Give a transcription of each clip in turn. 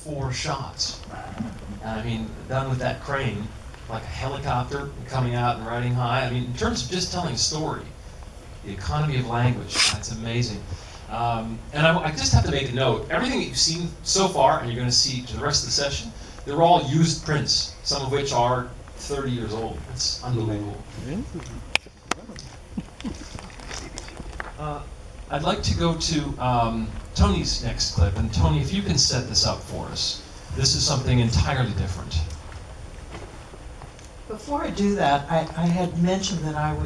4 shots. And I mean, done with that crane, like a helicopter coming out and riding high. I mean, in terms of just telling a story, the economy of language, that's amazing. And I just have to make a note, everything that you've seen so far, and you're going to see to the rest of the session, they're all used prints, some of which are 30 years old. It's unbelievable. I'd like to go to Tony's next clip. And Tony, if you can set this up for us. This is something entirely different. Before I do that, I had mentioned that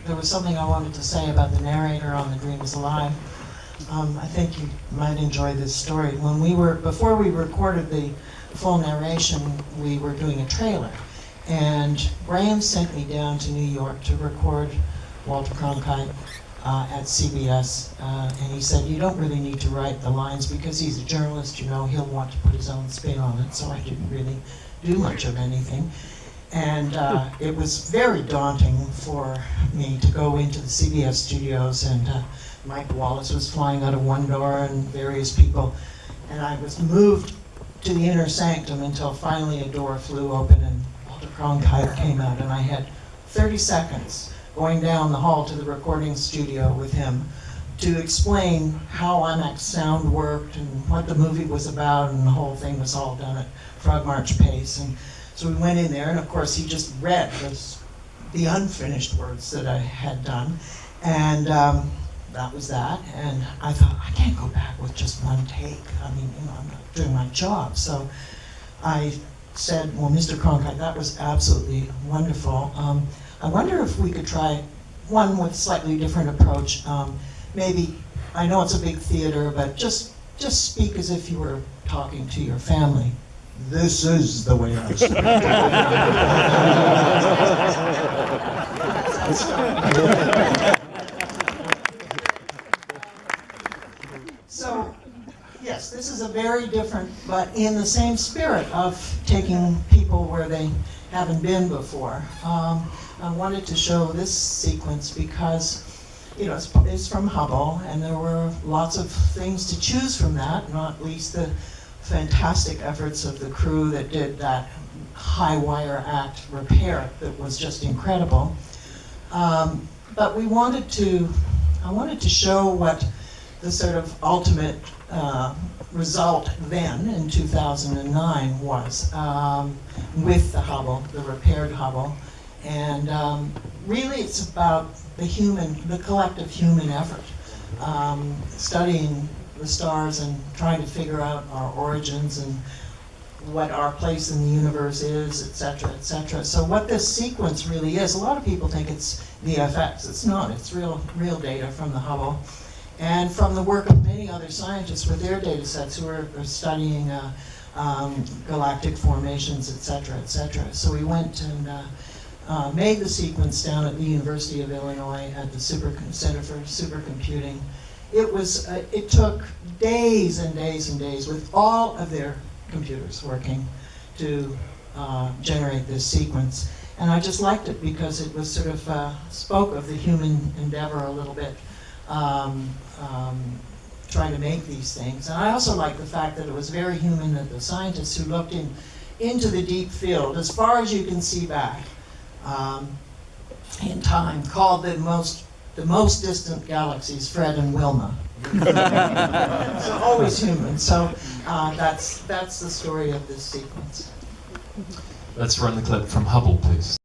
there was something I wanted to say about the narrator on The Dream is Alive. I think you might enjoy this story. Before we recorded the full narration, we were doing a trailer. And Graham sent me down to New York to record Walter Cronkite at CBS, and he said, you don't really need to write the lines because he's a journalist, you know, he'll want to put his own spin on it, so I didn't really do much of anything. And it was very daunting for me to go into the CBS studios, and Mike Wallace was flying out of one door and various people, and I was moved to the inner sanctum until finally a door flew open and Walter Cronkite came out, and I had 30 seconds going down the hall to the recording studio with him to explain how IMAX sound worked and what the movie was about, and the whole thing was all done at Frog March pace. And so we went in there, and of course he just read the unfinished words that I had done, and that was that. And I thought, I can't go back with just one take. I mean, you know, I'm not doing my job. So I said, well, Mr. Cronkite, that was absolutely wonderful. I wonder if we could try one with a slightly different approach. Maybe, I know it's a big theater, but just speak as if you were talking to your family. This is the way I speak. So, yes, this is a very different, but in the same spirit of taking people where they haven't been before. I wanted to show this sequence because, you know, it's from Hubble, and there were lots of things to choose from that, not least the fantastic efforts of the crew that did that high wire act repair that was just incredible. But I wanted to show what the sort of ultimate result then in 2009 was with the Hubble, the repaired Hubble. And really it's about the collective human effort, studying the stars and trying to figure out our origins and what our place in the universe is, et cetera, et cetera. So what this sequence really is, a lot of people think it's VFX. It's not. It's real data from the Hubble and from the work of many other scientists with their data sets who are studying galactic formations, et cetera, et cetera. So we went and made the sequence down at the University of Illinois at the Center for Supercomputing. It took days and days and days with all of their computers working to generate this sequence. And I just liked it because it was sort of spoke of the human endeavor a little bit, trying to make these things. And I also liked the fact that it was very human, that the scientists who looked into the deep field, as far as you can see back in time, called the most distant galaxies Fred and Wilma. So always human. So that's the story of this sequence. Let's run the clip from Hubble, please.